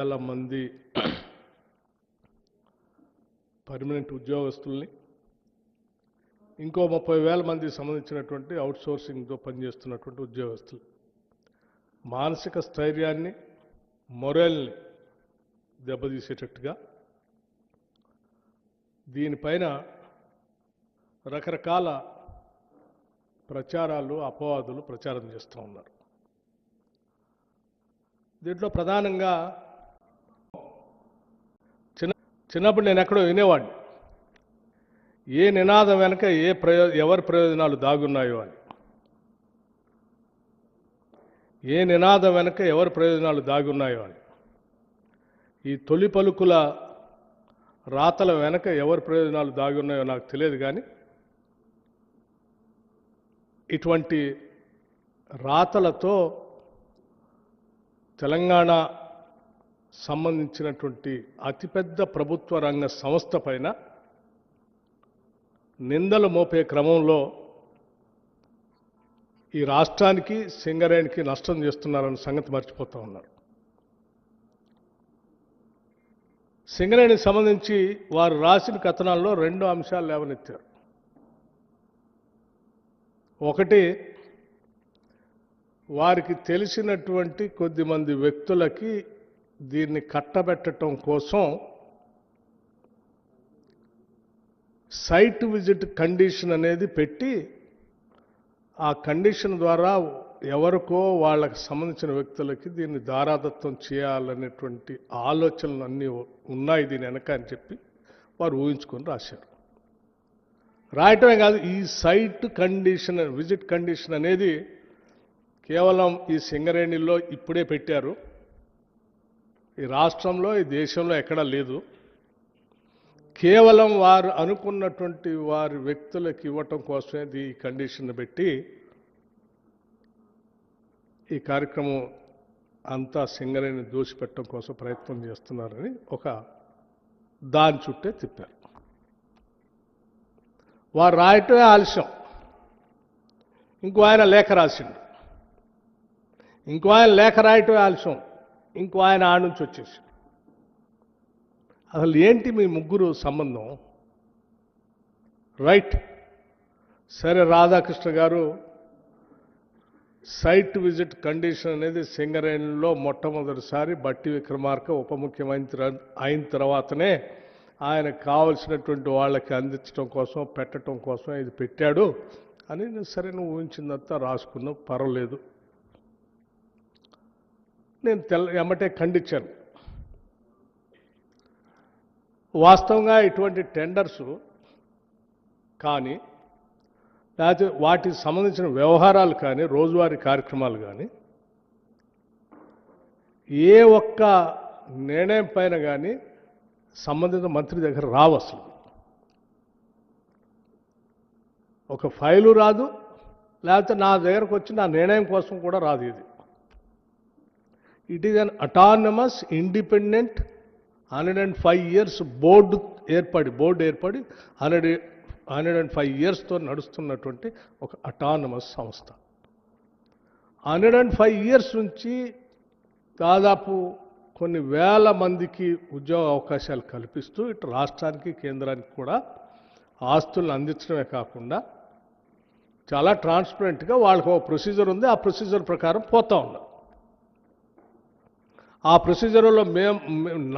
వేల మంది పర్మనెంట్ ఉద్యోగస్తుల్ని, ఇంకో 30,000 మంది సంబంధించినటువంటి అవుట్సోర్సింగ్తో పనిచేస్తున్నటువంటి ఉద్యోగస్తులు మానసిక స్థైర్యాన్ని, మొరల్ని దెబ్బతీసేటట్టుగా దీనిపైన రకరకాల ప్రచారాలు, అపవాదులు ప్రచారం చేస్తూ ఉన్నారు. దీంట్లో ప్రధానంగా చిన్నప్పుడు నేను ఎక్కడో వినేవాడిని, ఏ నినాదం వెనక ఎవరి ప్రయోజనాలు దాగున్నాయో అని. ఏ నినాదం వెనక ఎవరి ప్రయోజనాలు దాగున్నాయో అని. ఈ తొలి పలుకుల రాతల వెనక ఎవరి ప్రయోజనాలు దాగున్నాయో నాకు తెలియదు, కానీ ఇటువంటి రాతలతో తెలంగాణ సంబంధించినటువంటి అతిపెద్ద ప్రభుత్వ రంగ సంస్థ పైన నిందలు మోపే క్రమంలో ఈ రాష్ట్రానికి, సింగరేణికి నష్టం చేస్తున్నారన్న సంగతి మర్చిపోతూ ఉన్నారు. సింగరేణికి సంబంధించి వారు రాసిన కథనాల్లో 2 అంశాలు లేవనెత్తారు. ఒకటి, వారికి తెలిసినటువంటి కొద్దిమంది వ్యక్తులకి దీన్ని కట్టబెట్టడం కోసం సైట్ విజిట్ కండిషన్ అనేది పెట్టి, ఆ కండిషన్ ద్వారా ఎవరికో వాళ్ళకి సంబంధించిన వ్యక్తులకి దీన్ని దారాదత్తం చేయాలనేటువంటి ఆలోచనలు అన్నీ ఉన్నాయి దీని వెనక అని చెప్పి వారు ఊహించుకొని రాశారు. రాయటమే కాదు, ఈ సైట్ కండిషన్, విజిట్ కండిషన్ అనేది కేవలం ఈ సింగరేణిలో ఇప్పుడే పెట్టారు. ఈ రాష్ట్రంలో, ఈ దేశంలో ఎక్కడా లేదు. కేవలం వారు అనుకున్నటువంటి వారి వ్యక్తులకు ఇవ్వటం కోసమే ఈ కండిషన్ పెట్టి ఈ కార్యక్రమం అంతా సింగరేణిని దోసిపెట్టడం కోసం ప్రయత్నం చేస్తున్నారని ఒక దాని చుట్టే తిప్పారు. వారు రాయటమే ఆలస్యం. ఇంకో ఆయన లేఖ రాసిండు, ఇంకో ఆయన లేఖ రాయటమే ఆలస్యం, ఇంకో ఆయన ఆడ నుంచి వచ్చేసి. అసలు ఏంటి మీ ముగ్గురు సంబంధం? రైట్, సరే, రాధాకృష్ణ గారు సైట్ విజిట్ కండిషన్ అనేది సింగరేణిలో మొట్టమొదటిసారి బట్టి విక్రమార్క ఉప ముఖ్యమంత్రి అయిన తర్వాతనే ఆయనకు కావలసినటువంటి వాళ్ళకి అందించడం కోసం, పెట్టడం కోసం ఇది పెట్టాడు అని సరే నువ్వు ఊహించిందంతా రాసుకున్నావు, పర్వాలేదు. నేను ఎమ్మటే ఖండించాను. వాస్తవంగా ఇటువంటి టెండర్సు కానీ, లేకపోతే వాటికి సంబంధించిన వ్యవహారాలు కానీ, రోజువారీ కార్యక్రమాలు కానీ ఏ ఒక్క నిర్ణయం పైన కానీ సంబంధిత మంత్రి దగ్గర రావు. అసలు ఒక ఫైలు రాదు, లేకపోతే నా దగ్గరకు వచ్చి నా నిర్ణయం కోసం కూడా రాదు. ఇది it is an autonomous, independent 105 years board ఏర్పడి 105 yearsతో నడుస్తున్నటువంటి ఒక అటానమస్ సంస్థ. 105 years నుంచి దాదాపు కొన్ని వేల మందికి ఉద్యోగ అవకాశాలు కల్పిస్తూ ఇటు రాష్ట్రానికి, కేంద్రానికి కూడా ఆస్తులను అందించడమే కాకుండా చాలా ట్రాన్స్పరెంట్గా వాళ్ళకు ఒక ప్రొసీజర్ ఉంది. ఆ ప్రొసీజర్ ప్రకారం పోతా ఉన్నాం. ఆ ప్రొసీజర్లో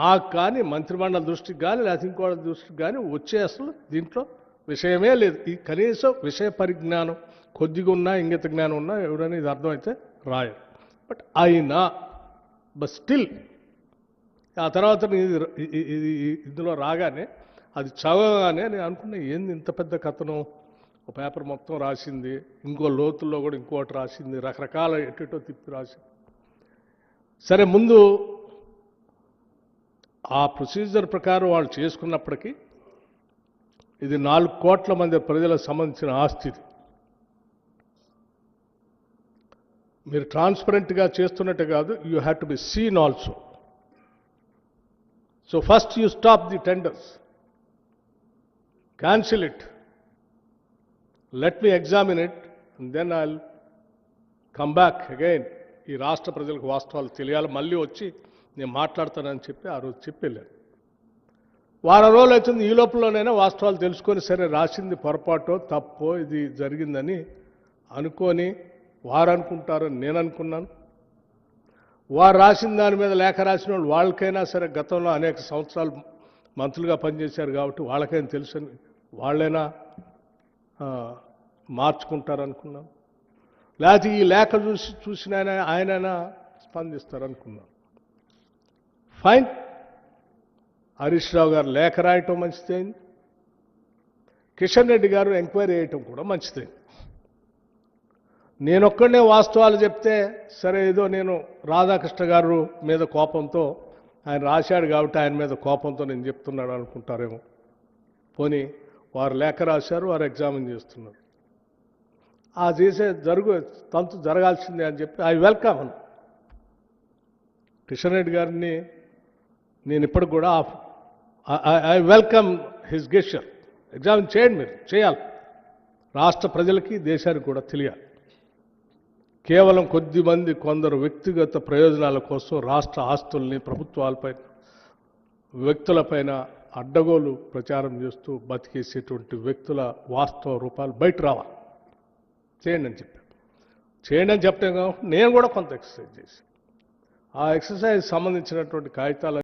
నాకు కానీ, మంత్రిమండలి దృష్టికి కానీ, లేకపోతే ఇంకోటి దృష్టికి కానీ వచ్చే అసలు దీంట్లో విషయమే లేదు. ఈ కనీసం విషయ పరిజ్ఞానం కొద్దిగా ఉన్నా, ఇంగిత జ్ఞానం ఉన్నా ఎవరైనా ఇది అర్థమైతే రాయరు. బట్ అయినా స్టిల్ ఆ తర్వాత ఇందులో రాగానే, అది చదవగానే నేను అనుకున్నా, ఏంది ఇంత పెద్ద కథనం, ఒక పేపర్ మొత్తం రాసింది, ఇంకో లోతుల్లో కూడా ఇంకోటి రాసింది, రకరకాల ఎటో తిప్పి రాసింది. సరే, ముందు ఆ ప్రొసీజర్ ప్రకారం వాళ్ళు చేసుకున్నప్పటికీ ఇది 4 కోట్ల మంది ప్రజలకు సంబంధించిన ఆస్తి. మీరు ట్రాన్స్పరెంట్గా చేస్తున్నట్టు కాదు, you have to be seen also. So first you stop the tenders, cancel it, let me examine it, and then I'll come back again. ఈ రాష్ట్ర ప్రజలకు వాస్తవాలు తెలియాలి, మళ్ళీ వచ్చి నేను మాట్లాడతానని చెప్పి ఆ రోజు చెప్పి వెళ్ళాను. వారం రోజులు అవుతుంది. ఈ లోపలనైనా వాస్తవాలు తెలుసుకొని సరే రాసింది పొరపాటో తప్పో ఇది జరిగిందని అనుకొని వారు అనుకుంటారని నేను అనుకున్నాను. వారు రాసిన దాని మీద లేఖ రాసిన వాళ్ళు వాళ్ళకైనా సరే గతంలో అనేక సంవత్సరాలు మంత్రులుగా పనిచేశారు కాబట్టి వాళ్ళకైనా తెలుసని వాళ్ళైనా మార్చుకుంటారనుకున్నాం. లేకపోతే ఈ లేఖ చూసిన ఆయనైనా స్పందిస్తారనుకున్నాం. ఫైన్, హరీష్ రావు గారు లేఖ రాయటం మంచిదైంది, కిషన్ రెడ్డి గారు ఎంక్వైరీ చేయటం కూడా మంచిదైంది. నేనొక్కడనే వాస్తవాలు చెప్తే సరే ఏదో నేను రాధాకృష్ణ గారు మీద కోపంతో ఆయన రాశాడు కాబట్టి ఆయన మీద కోపంతో నేను చెప్తున్నాడు అనుకుంటారేమో. పోనీ వారు లేఖ రాశారు, వారు ఎగ్జామిన్ చేస్తున్నారు. ఆ చేసే తంతు జరగాల్సిందే అని చెప్పి ఐ వెల్కమ్ కిషన్ రెడ్డి గారిని. నేను ఇప్పటికి కూడా I welcome his gesture. Examine చేయండి, మీరు చేయాలి. రాష్ట్ర ప్రజలకి దేశానికి కూడా తెలియాలి. కేవలం కొద్దిమంది కొందరు వ్యక్తిగత ప్రయోజనాల కోసం రాష్ట్ర ఆస్తుల్ని ప్రభుత్వాలపై వ్యక్తులపైన అడ్డగోలు ప్రచారం చేస్తూ బతికేసేటువంటి వ్యక్తుల వాస్తవ రూపాలు బయట రావాలి. చేయండి అని చెప్పాను. చేయండి అని చెప్తే నేను కూడా కొంత ఎక్సర్సైజ్ చేసి ఆ ఎక్సర్సైజ్ సంబంధించినటువంటి కాగితాలు